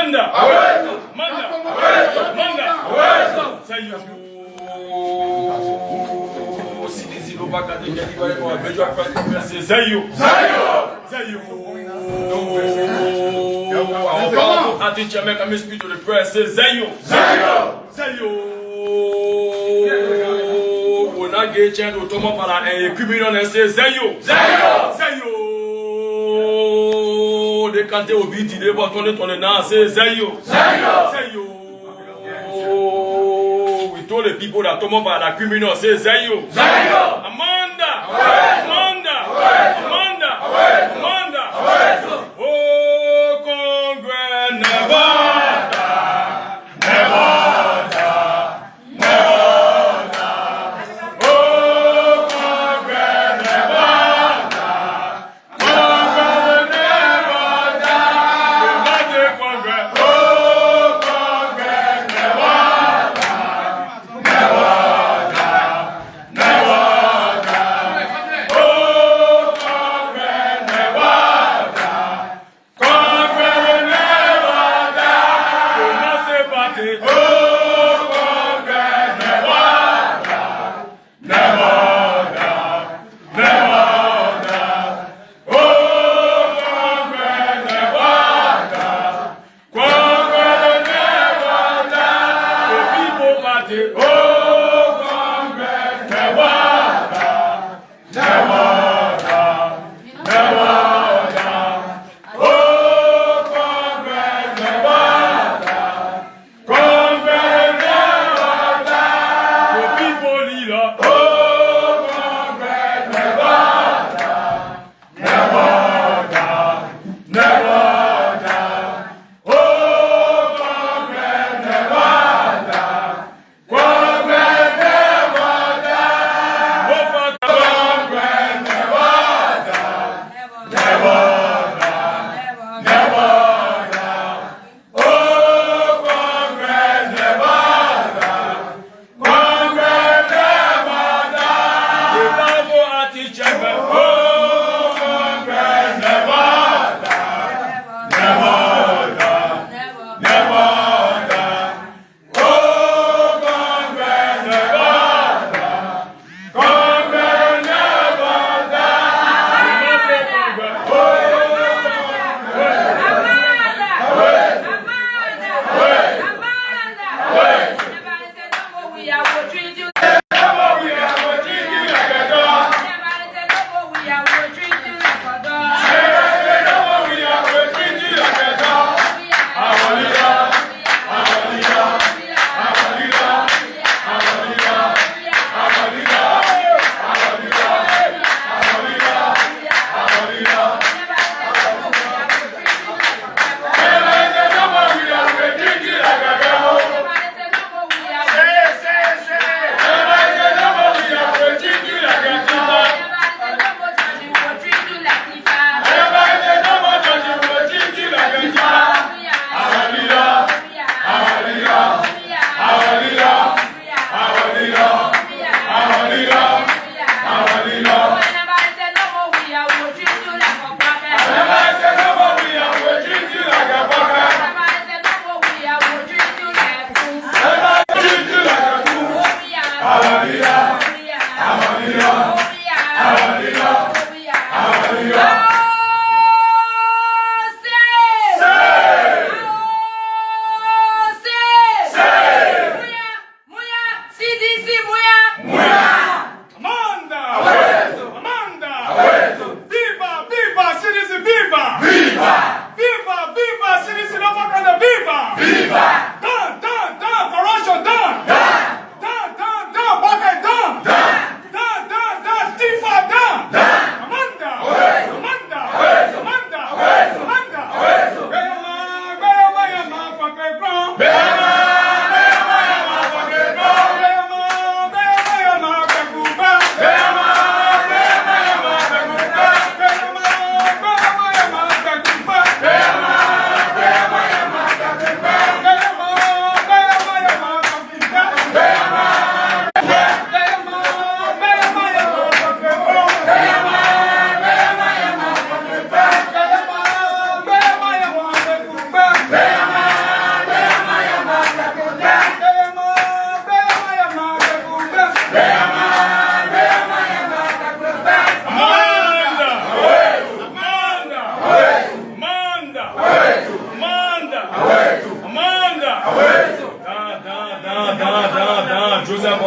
Amanda. CDC Lofa County Chapter for a major press conference. Zayo. Our powerful anti-Jamaica may speak to the press. Zayo. We'll not get a chance to Thomas Fallah and a criminal and say Zayo. They can't tell me today about 2029. Say Zayo. We told the people that Thomas Fallah criminal. Say Zayo. Amanda. Oh, Congress never.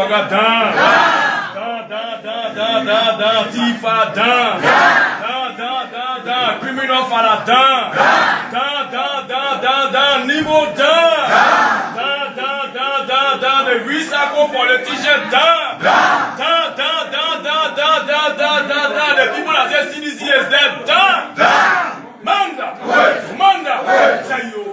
Boga down. Down. Tifa down. Down. Criminal Fallah down. Down. Niveau down. Down. The recycle politician down. Down. The people that say CDC is dead down. Manda. Say yo.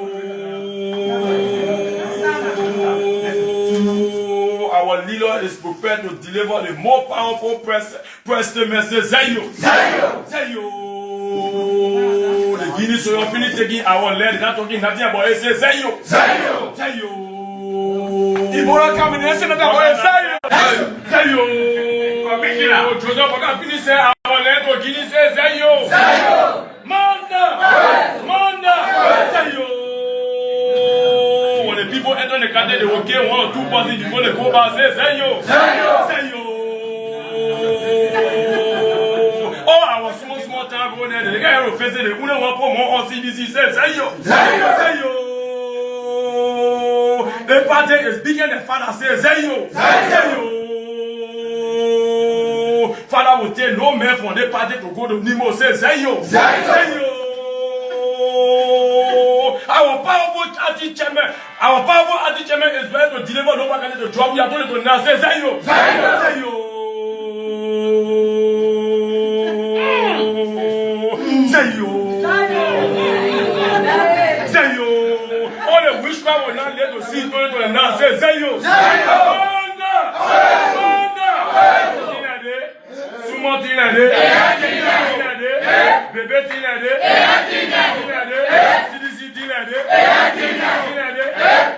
Our leader is prepared to deliver the more powerful press message. Say yo. The Guinea so you finish taking our land, not talking nothing about it. Say yo. Ebola coming in, say nothing about it. Say yo. Joseph Boga finish say our land to Guinea say yo. Manda. Say yo. When the people enter the country, they will get 1 or 2 passes before they go back. Say yo. Oh, our small time go there. The guy who faces the one put more on CDC says, say yo. The party is bigger than Father says, say yo. Father will take no man from the party to go to Nemo, say yo. Our powerful anti-chairman is ready to deliver Lofa County to drop. We are told to now say yo. All the witchcraft will not let to see to now say yo. Sumo tinade, bébé tinade, CDC tinade,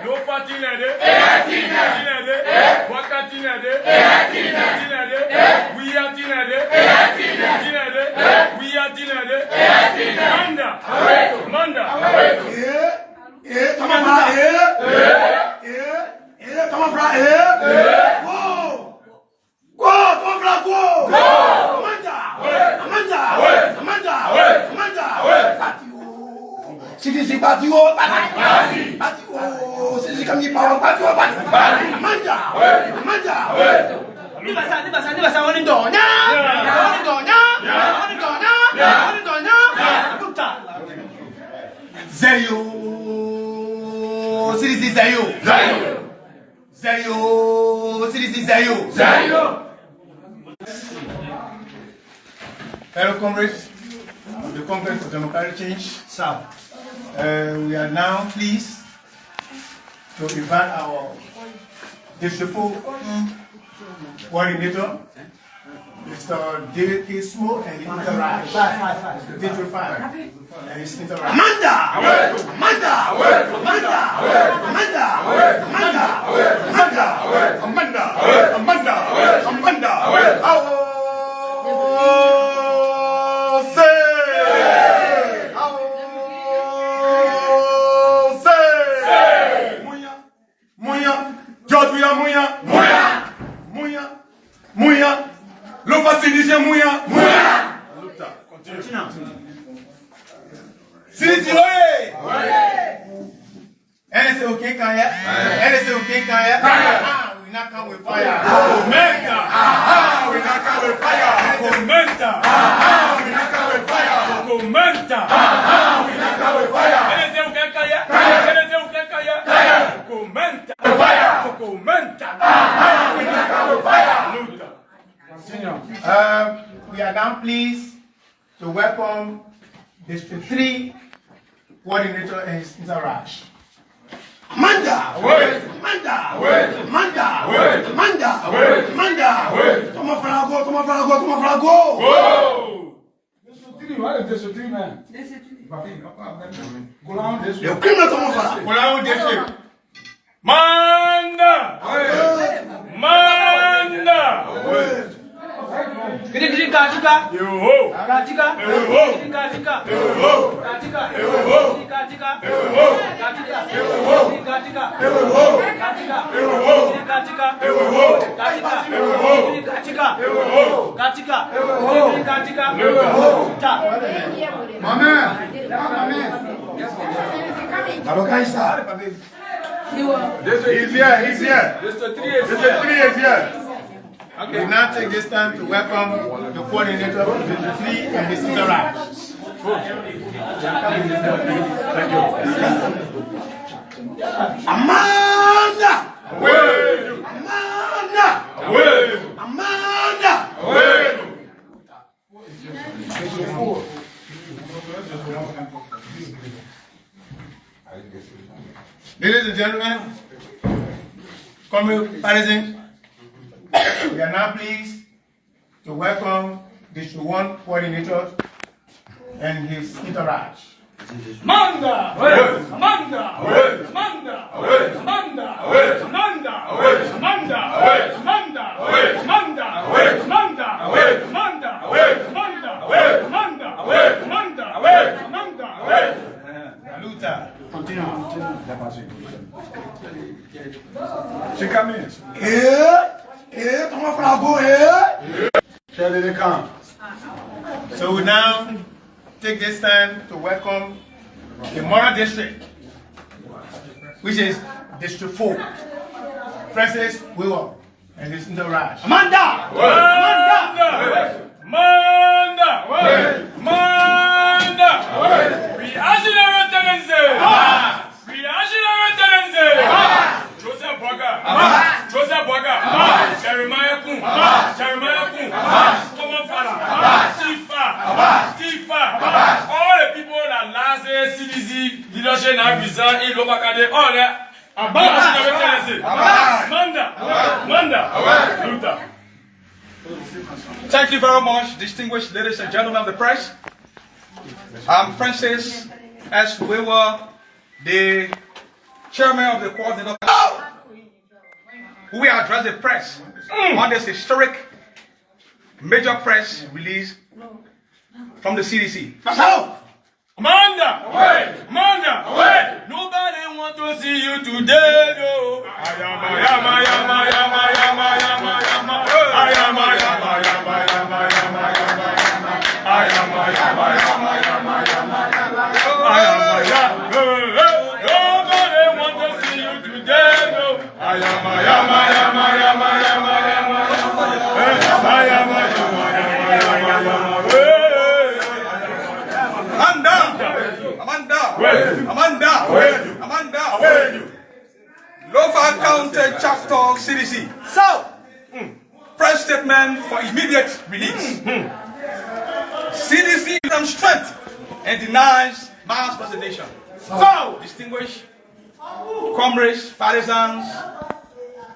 Lofa tinade, Waka tinade, we are tinade, Manda. Come on, CDC Patio, CDC Kami Power Patio, Amanda. Zayo, CDC Zayo. CDC Zayo. Hello, comrades of the Congress of Democratic Change. We are now pleased to invite our district coordinator, Mr. David K. Smo, and his entourage. District 5 and his entourage. Amanda. Lofa CDC Mouya. CDC NSA okay kaya. We not come with fire. We not come with fire. We are now pleased to welcome District 3 Coordinator and his entourage. Manda! Thomas Fallah, go! What is this three man? Le criminal Thomas Fallah. Manda! He's here. Mr. 3 is here. We now take this time to welcome the coordinator of District 3 and his interact. Amanda! Amanda! Amanda! Ladies and gentlemen, comrades, we are now pleased to welcome District 1 coordinator and his entourage. Amanda! Amanda! Amanda! Amanda! Amanda! Amanda! Amanda! Amanda! Amanda! Luther. Continue. She come in. Thomas Fallah, Shall they come? So we now take this time to welcome the Mora District, which is District 4. Francis Willow and his entourage. Amanda! Amanda! Amanda! Amanda! Reactionary tendency! Reactionary tendency! Joseph Boga! Joseph Boga! Jeremiah Kun! Jeremiah Kun! Thomas Fallah! Tifa! All the people that last CDC leadership now resign in Lofa County, all that. Amanda! Luther. Thank you very much, distinguished ladies and gentlemen of the press. I'm Francis S. Wewer, the chairman of the coordinator. We address the press on this historic major press release from the CDC. Amanda! Amanda! Nobody want to see you today, no. Amanda! Lofa County Chapter CDC. Press statement for immediate release. CDC gives them strength and denies mass vaccination. Distinguished comrades, partisans,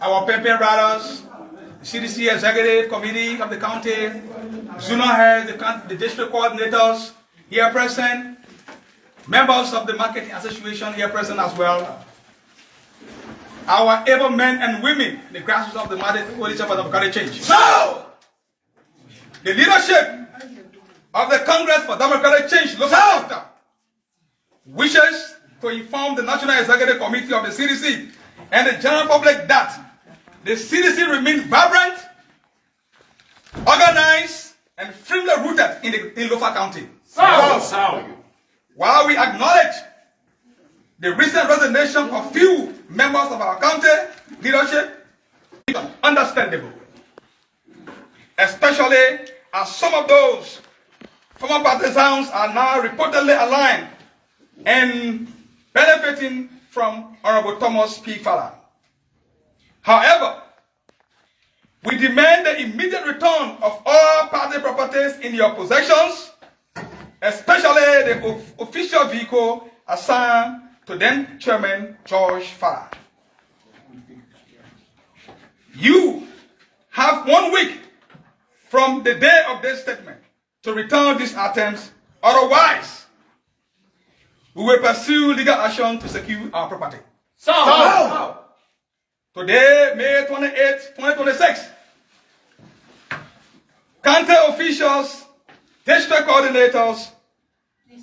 our pen riders, the CDC Executive Committee of the county, zonal heads, the district coordinators here present, members of the Marketing Association here present as well, our able men and women, the grassroots of the Coalition for Democratic Change. The leadership of the Congress for Democratic Change Lofa Chapter wishes to inform the National Executive Committee of the CDC and the general public that the CDC remains vibrant, organized, and firmly rooted in Lofa County. While we acknowledge the recent resignation of few members of our county leadership, it's understandable, especially as some of those former partisans are now reportedly aligned and benefiting from Honorable Thomas P. Fallah. However, we demand the immediate return of all party properties in your possessions, especially the official vehicle assigned to then Chairman George Fallah. You have 1 week from the day of this statement to return these items, otherwise we will pursue legal action to secure our property. Today, May 28, 2026, county officials, district coordinators,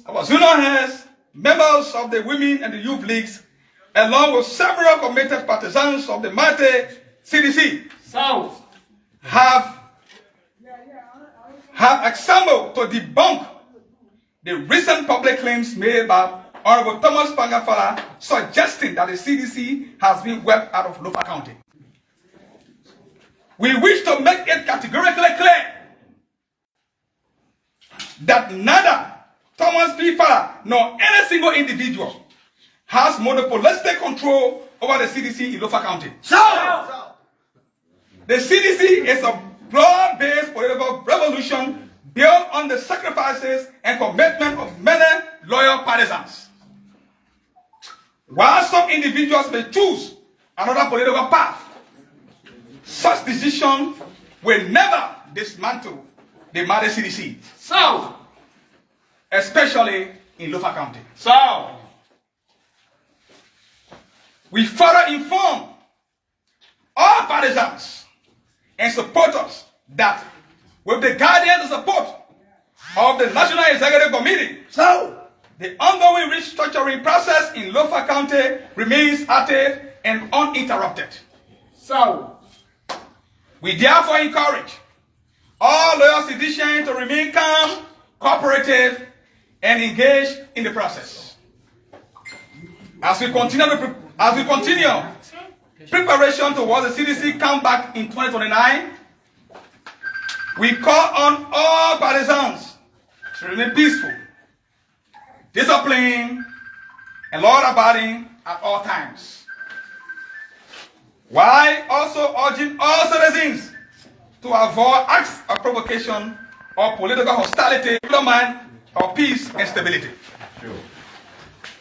our zonal heads, members of the women and the youth leagues, along with several committed partisans of the mighty CDC, have assembled to debunk the recent public claims made by Honorable Thomas Fallah suggesting that the CDC has been wiped out of Lofa County. We wish to make it categorically clear that neither Thomas Fallah nor any single individual has monopolistic control over the CDC in Lofa County. So, the CDC is a broad-based political revolution built on the sacrifices and commitment of many loyal partisans. While some individuals may choose another political path, such decision will never dismantle the mighty CDC. So, especially in Lofa County. So, we further inform all partisans and supporters that with the guidance and support of the National Executive Committee, so the ongoing restructuring process in Lofa County remains active and uninterrupted. So, we therefore encourage all loyal citizens to remain calm, cooperative, and engaged in the process. As we continue preparation towards the CDC comeback in 2029, we call on all partisans to remain peaceful, disciplined, and law-abiding at all times, while also urging all citizens to avoid acts of provocation or political hostility, undermine our peace and stability. Sure.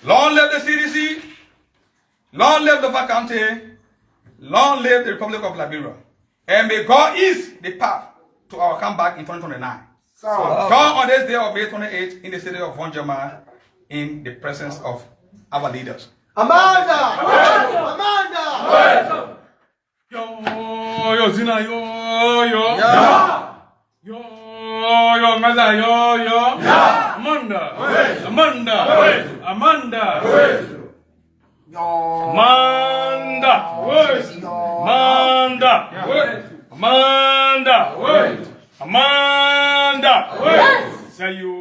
Long live the CDC, long live Lofa County, long live the Republic of Liberia, and may God ease the path to our comeback in 2029. So, come on this day of May 28th in the city of Vonjama in the presence of our leaders. Amanda! Amanda! Yo, Zina, yo. Yo, Maza, yo. Amanda. Say you.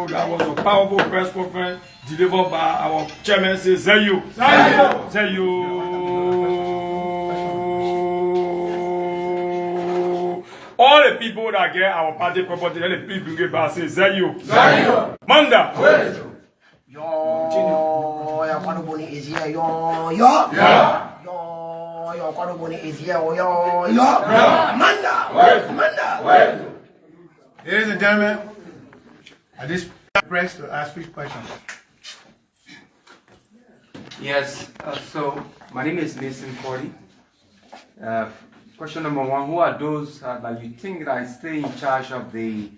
That was a powerful press conference delivered by our chairman. Say you. All the people that get our party property, let the people get back. Say you. Manda. Yo, Kwanubuni is here, yo. Yo, Kwanubuni is here, yo. Amanda. Ladies and gentlemen, at this press to ask three questions. Yes, so my name is Mason Cordy. Question number one, who are those that you think that stay in charge of the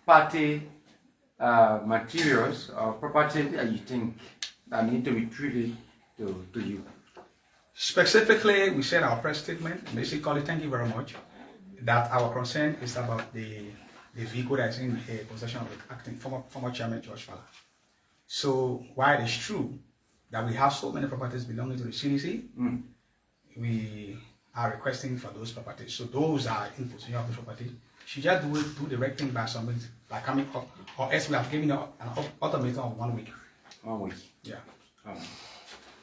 party materials or property that you think that need to be treated to you? Specifically, we said our press statement, basically, thank you very much, that our concern is about the vehicle that is in possession of the acting former chairman George Fallah. So while it is true that we have so many properties belonging to the CDC, we are requesting for those properties. So those are in possession of the property. She just do the right thing by somebody, by coming up, or else we have given her an ultimatum of 1 week. 1 week. Yeah.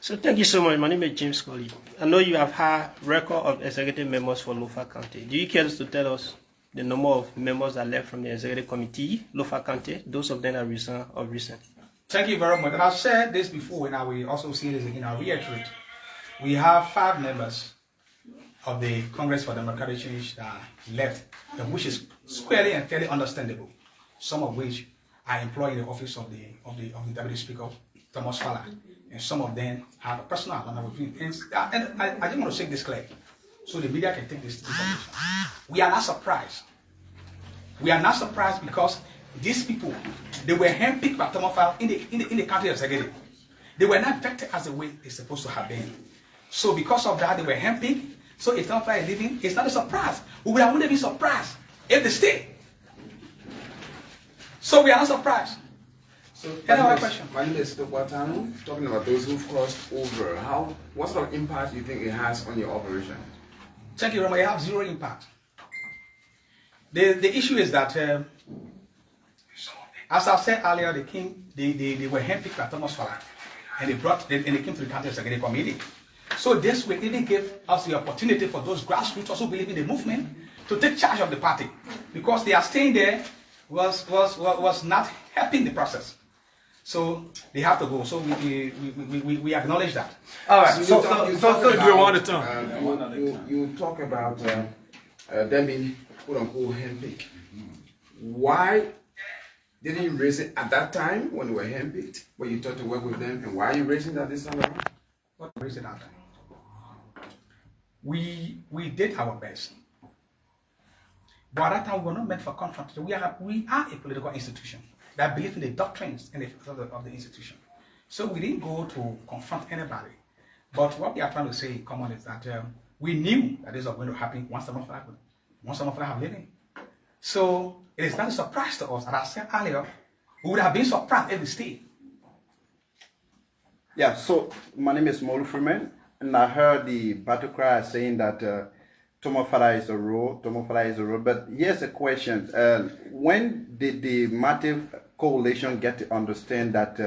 So thank you so much. My name is James Colley. I know you have had record of executive members for Lofa County. Do you care to tell us the number of members that left from the executive committee, Lofa County? Those of them are recent. Thank you very much. And I've said this before, and I will also say this again. I'll reiterate. We have 5 members of the Congress for Democratic Change that left, which is squarely and fairly understandable. Some of which are employed in the office of the Deputy Speaker, Thomas Fallah, and some of them have a personal with me. And I just want to say this clear, so the media can take this information. We are not surprised. We are not surprised because these people, they were handpicked by Thomas Fallah in the county executive. They were not vetted as the way they're supposed to have been. So because of that, they were handpicked. So if Thomas Fallah is leaving, it's not a surprise. We would have wouldn't be surprised if they stay. So we are not surprised. So, Another question. My name is Watanu. Talking about those who've crossed over, what sort of impact do you think it has on your operation? Thank you very much. It has zero impact. The issue is that, as I said earlier, they were handpicked by Thomas Fallah, and they came to the county executive committee. So this will even give us the opportunity for those grassroots also believe in the movement to take charge of the party, because they are staying there was not helping the process. So they have to go. So we acknowledge that. All right. You talk about them being quote unquote handpicked. Why didn't you raise it at that time when they were handpicked, when you thought to work with them, and why are you raising that this time around? What raised it that time? We did our best. But at that time we were not meant for confrontation. We are a political institution that believe in the doctrines and the of the institution. So we didn't go to confront anybody. But what we are trying to say in common is that we knew that this was going to happen once Thomas Fallah have living. So it is not a surprise to us. As I said earlier, we would have been surprised if we stayed. Yeah, so my name is Molu Freeman, and I heard the battle cry saying that Thomas Fallah is a role, but here's a question. When did the Massive Coalition get to understand that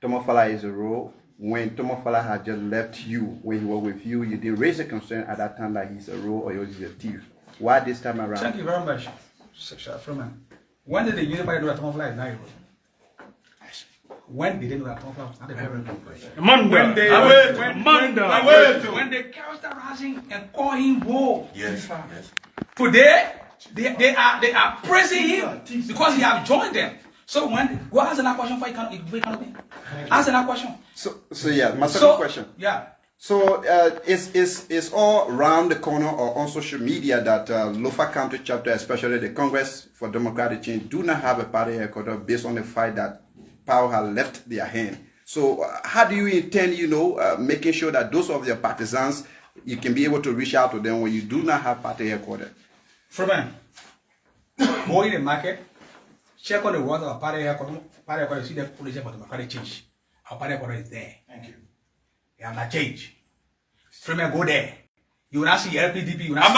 Thomas Fallah is a role? When Thomas Fallah had just left you, when he was with you, you didn't raise a concern at that time that he's a role or he's a thief. Why this time around? Thank you very much, Freeman. When did the unify know that Thomas Fallah is not a role? When did they know that Thomas Fallah was not a role? When they character rising and call him role. Yes. Today, they are praising him because he have joined them. So when go ask another question for economy. Ask another question. So yeah, my second question. Yeah. So it's all around the corner or on social media that Lofa County Chapter, especially the Congress for Democratic Change, do not have a party headquarters based on the fact that power has left their hand. So how do you intend, making sure that those of your partisans, you can be able to reach out to them when you do not have party headquarters? Freeman, go in the market, check on the words of our party headquarters, see the policy for Democratic Change. Our party headquarters is there. Thank you. They have not changed. Freeman, go there. You will not see LPDP. You will not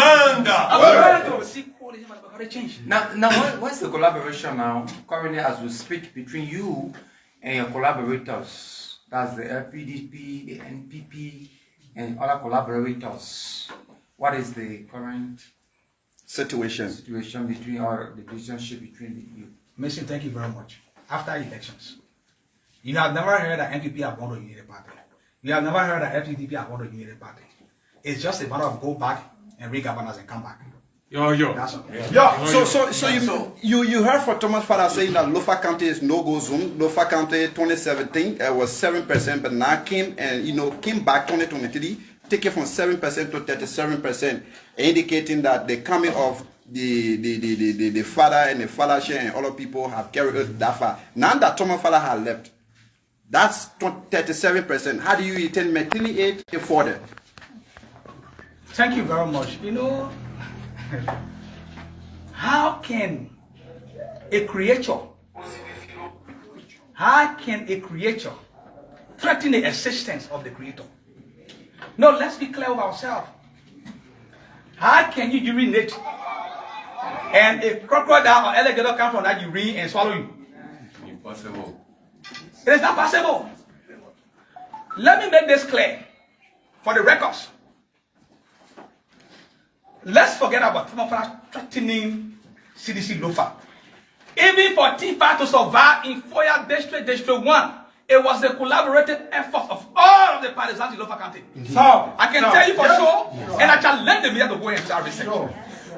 see policy for Democratic Change. Now, what's the collaboration now, currently as we speak, between you and your collaborators? That's the LPDP, the NPP, and other collaborators. What is the current situation between, or the relationship between you? Mason, thank you very much. After elections, you have never heard that NPP have won a unity party. You have never heard that FPDP have won a unity party. It's just a matter of go back and re-governance and come back. Yo. That's all. So you heard from Thomas Fallah saying that Lofa County is no-go zone. Lofa County 2017 was 7%, but now came back 2023, taking from 7% to 37%, indicating that the coming of the father and the father share and other people have carried it that far. Now that Thomas Fallah has left, that's 37%. How do you intend to maintain it further? Thank you very much. How can a creature threaten the existence of the creator? No, let's be clear with ourselves. How can you urinate and a crocodile or alligator come from that urine and swallow you? Impossible. It is not possible. Let me make this clear for the records. Let's forget about Thomas Fallah threatening CDC Lofa. Even for Tifa to survive in Foya District 1, it was a collaborated effort of all of the partisans in Lofa County. So I can tell you for sure, and I can let the media to go and start research.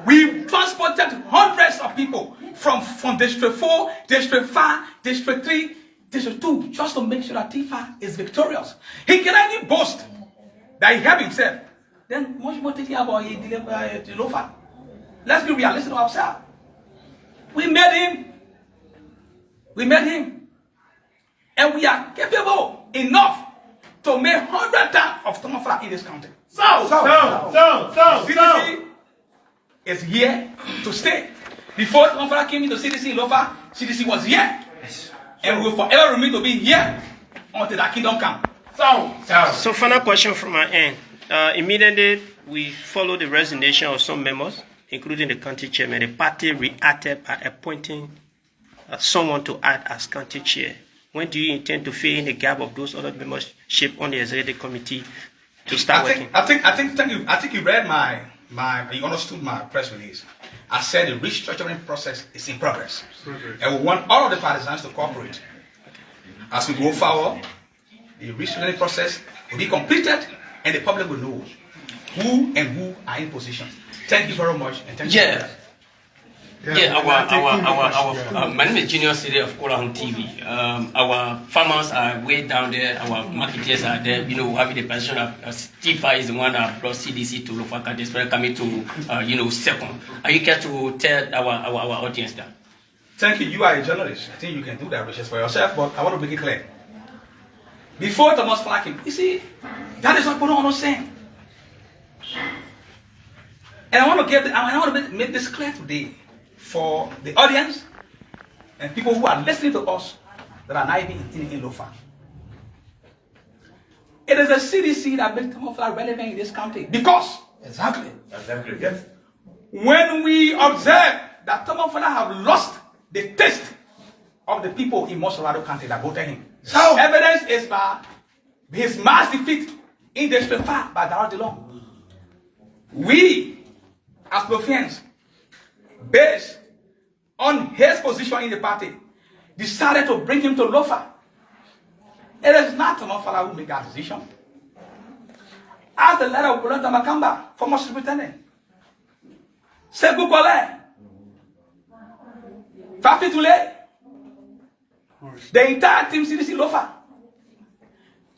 We transported hundreds of people from District 4, District 5, District 3, District 2, just to make sure that Tifa is victorious. He can only boast that he helped himself. Then much more thinking about Lofa. Let's be realistic ourselves. We made him. And we are capable enough to make 100 times of Thomas Fallah in this country. CDC is here to stay. Before Thomas Fallah came into CDC Lofa, CDC was here. And will forever remain to be here until that kingdom comes. So final question from my end. Immediately we followed the resignation of some members, including the county chairman. The party reacted by appointing someone to act as county chair. When do you intend to fill in the gap of those other membership on the executive committee to start working? I think you read you understood my press release. I said the restructuring process is in progress. And we want all of the partisans to cooperate. As we go forward, the restructuring process will be completed and the public will know who are in position. Thank you very much. And thank you. My name is Junior City of Fallah TV. Our farmers are way down there. Our marketers are there. You know, having the position of Steve is the one that brought CDC to Lofa County. It's coming to, second. Are you care to tell our audience that? Thank you. You are a journalist. I think you can do that research for yourself, but I want to make it clear. Before Thomas Fallah came, you see, that is what people don't understand. And I want to make this clear today for the audience and people who are listening to us that are not even in Lofa. It is the CDC that makes Thomas Fallah relevant in this country because yes. When we observe that Thomas Fallah have lost the taste of the people in Mosorado County that voted him, so evidence is by his mass defeat in the District 5 by Darrell DeLong. We, as Lofians, based on his position in the party, decided to bring him to Lofa. It is not Thomas Fallah who made that decision. Ask the letter of Bolonta Makamba, former superintendent. Sekou Kole, Fafi Toulé, the entire team CDC Lofa.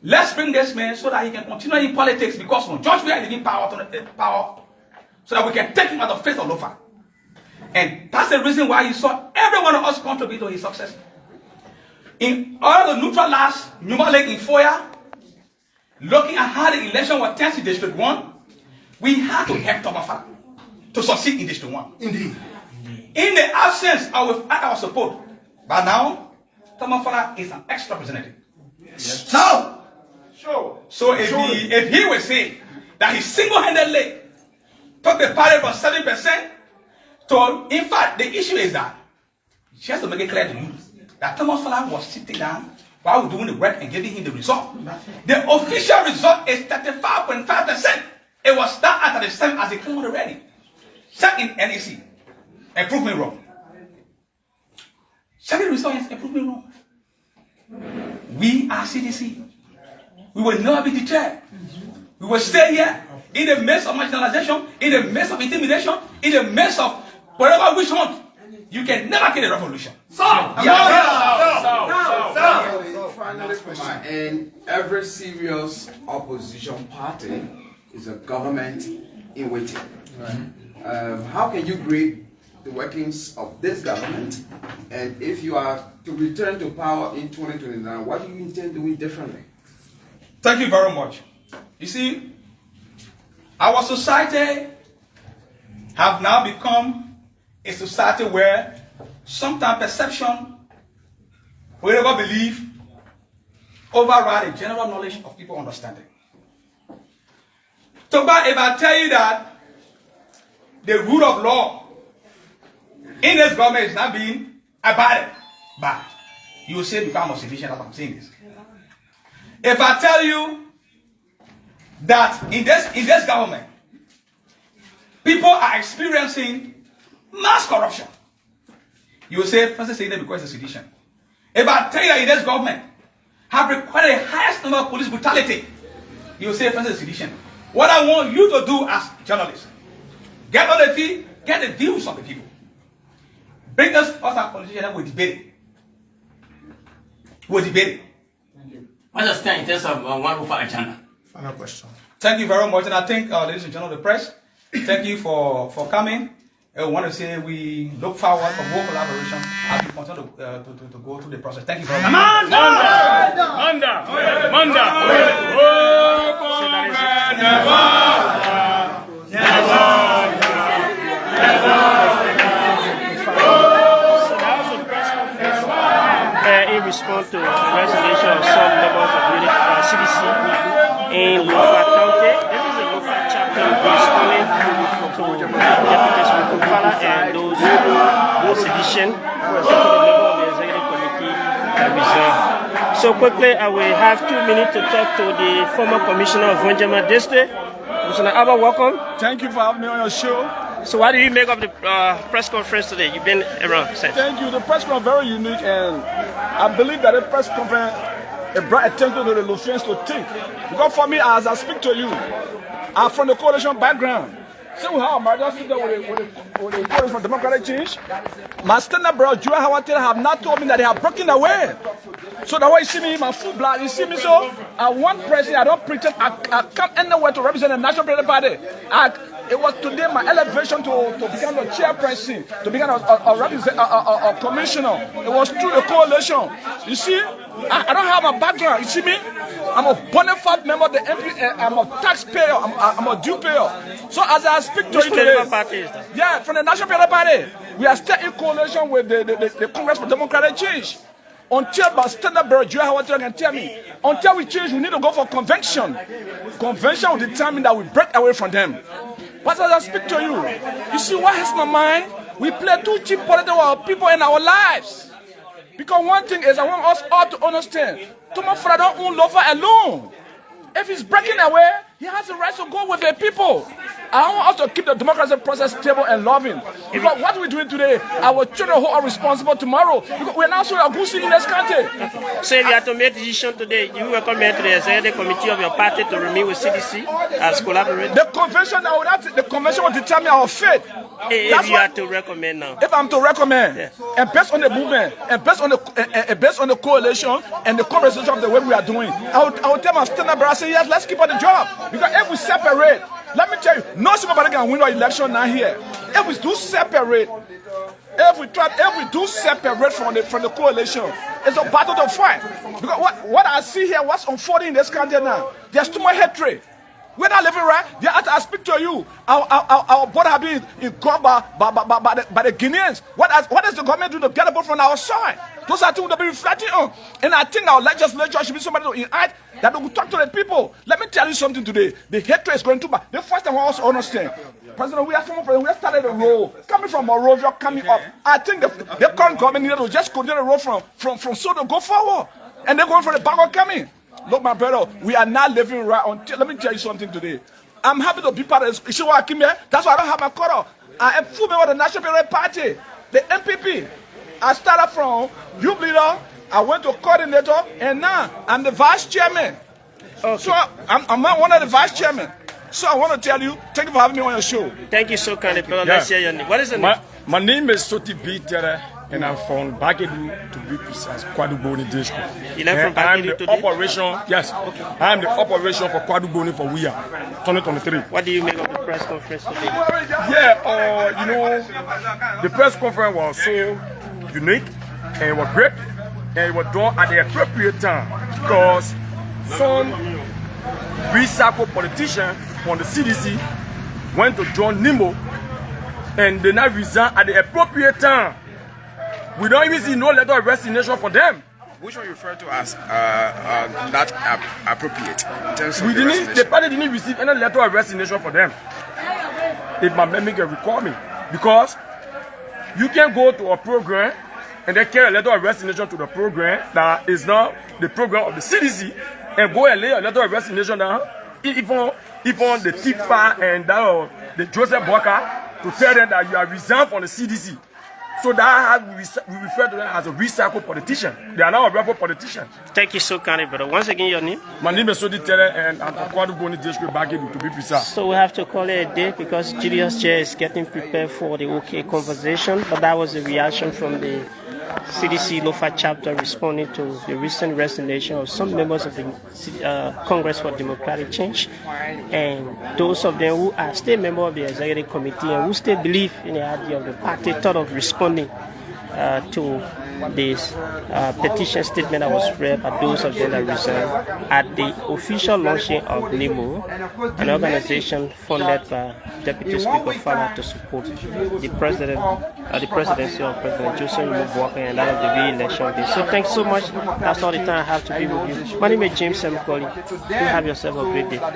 Let's bring this man so that he can continue in politics because when George we are giving power so that we can take him out of face of Lofa. And that's the reason why you saw every one of us contribute to his success. In order to neutralize Numa Lake in Foya, looking at how the election was tense in District 1, we had to help Thomas Fallah to succeed in District 1. Indeed. In the absence of our support, but now, Thomas Fallah is an ex-representative. Yes. So if he will say that he single-handedly took the party from 7% to, in fact, the issue is that she has to make it clear to you that Thomas Fallah was sitting down while we were doing the work and giving him the result. The official result is 35.5%. It was that at the same as the claim already. Check in NEC and prove me wrong. Check the result and prove me wrong. We are CDC. We will never be deterred. We will stay here in the midst of marginalization, in the midst of intimidation, in the midst of whatever we want. You can never get a revolution. And every serious opposition party is a government in waiting. How can you grade the workings of this government? And if you are to return to power in 2029, what do you intend doing differently? Thank you very much. You see, our society have now become a society where sometimes perception, whatever belief, override the general knowledge of people understanding. So, but if I tell you that the rule of law in this government is not being abided by, you will say because I'm a civilian that I'm saying this. If I tell you that in this government, people are experiencing mass corruption, you will say, first saying that because it's a sedition. If I tell you that in this government have required the highest number of police brutality, you will say, first it's a sedition. What I want you to do as journalists, get on the field, get the views of the people. Bring us as politicians and we'll debate it. We'll debate it. What's the stand in terms of one over agenda? Final question. Thank you very much, and I think, ladies and gentlemen of the press, thank you for coming. I want to say we look forward for more collaboration as we continue to go through the process. Thank you very much. In response to the resignation of some members of the CDC in Lofa County, this is the Lofa Chapter responding to Deputy Speaker Fallah and those sedition, the member of the executive committee that resigned. So quickly, I will have 2 minutes to talk to the former commissioner of Vonjama District. Mr. Abba, welcome. Thank you for having me on your show. So what do you make of the press conference today? You've been around since. Thank you. The press conference very unique, and I believe that the press conference brought attention to the Lofans to think. Because for me, as I speak to you, I'm from the coalition background. So how am I just sit there with the coalition for democratic change? My standard brother, Joe Hawatel, have not told me that they have broken away. So the way you see me, my full blood, you see me so, I want president, I don't pretend, I come anywhere to represent the National Political Party. It was today my elevation to become a chairperson, to become a commissioner. It was through the coalition. You see, I don't have a background. You see me? I'm a bona fide member of the MP. I'm a taxpayer. I'm a due payer. So as I speak to you today, party is that? Yeah, from the National Political Party, we are still in coalition with the Congress for Democratic Change. Until my standard bearer, Joe Howard can tell me, until we change, we need to go for convention. Convention will determine that we break away from them. But as I speak to you, you see what has my mind? We play too cheap political people in our lives. Because one thing is, I want us all to understand, Thomas Fallah don't own Lofa alone. If he's breaking away, he has the right to go with the people. I want us to keep the democratic process stable and loving. Because what we're doing today, our children who are responsible tomorrow, because we're now so a good city in this country. So if you have to make a decision today, you recommend to the executive committee of your party to remain with CDC as collaborators? The convention will determine our fate. If you have to recommend now. If I'm to recommend, yes. And based on the movement, and based on the coalition and the conversation of the way we are doing, I will tell my standard brother, say yes, let's keep on the job. Because if we separate, let me tell you, no somebody can win our election now here. If we do separate, if we do separate from the coalition, it's a battle to fight. Because what I see here, what's unfolding in this country now, there's too much hatred. We're not living right. As I speak to you, our border have been engulfed by the Guineans. What does the government do to get them from our side? Those are things to be reflecting on. And I think our legislature should be somebody to unite that will talk to the people. Let me tell you something today. The hatred is going too bad. The first time I also understand, President, we are from President, we have started a road coming from Morovia, coming up. I think the current government needed to just continue the road from so to go forward. And they're going for the backward coming. Look, my brother, we are not living right until, let me tell you something today. I'm happy to be part of this. You see why I came here? That's why I don't have my cutter. I am full member of the National Political Party, the MPP. I started from youth leader, I went to coordinator, and now I'm the vice chairman. Okay. So I'm one of the vice chairmen. So I want to tell you, thank you for having me on your show. Thank you so kindly, brother. Let's hear your name. What is the name? My name is Soti B. Tere. And I'm from Bagedu, to be precise, Kwaduboni district. You left from Bagedu today? Operation, yes. I am the operation for Kwaduboni for WIA 2023. What do you make of the press conference today? Yeah, you know, the press conference was so unique and it was great and it was done at the appropriate time because some recycled politician from the CDC went to join NIMO and they now resign at the appropriate time. We don't even see no letter of resignation for them. Which one you refer to as not appropriate? In terms of the party didn't receive any letter of resignation for them. If my memory can recall me. Because you can go to a program and they carry a letter of resignation to the program that is not the program of the CDC and go and lay a letter of resignation down, even the TIFA and the Joseph Walker to tell them that you are resigned from the CDC. So that we refer to them as a recycled politician. They are now a rebel politician. Thank you so kindly, brother. Once again, your name? My name is Sodi Tere and I'm from Kwaduboni District, Bagedu, to be precise. So we have to call it a day because Julius Chair is getting prepared for the OK conversation. But that was a reaction from the CDC Lofa Chapter responding to the recent resignation of some members of the Congress for Democratic Change and those of them who are still members of the executive committee and who still believe in the idea of the party thought of responding to this petition statement that was read by those of them that resigned at the official launching of NIMO, an organization funded by Deputy Speaker Fallah to support the presidency of President Joseph Walker and that of the re-election day. So thanks so much. That's all the time I have to be with you. My name is James Colley. You have yourself a great day.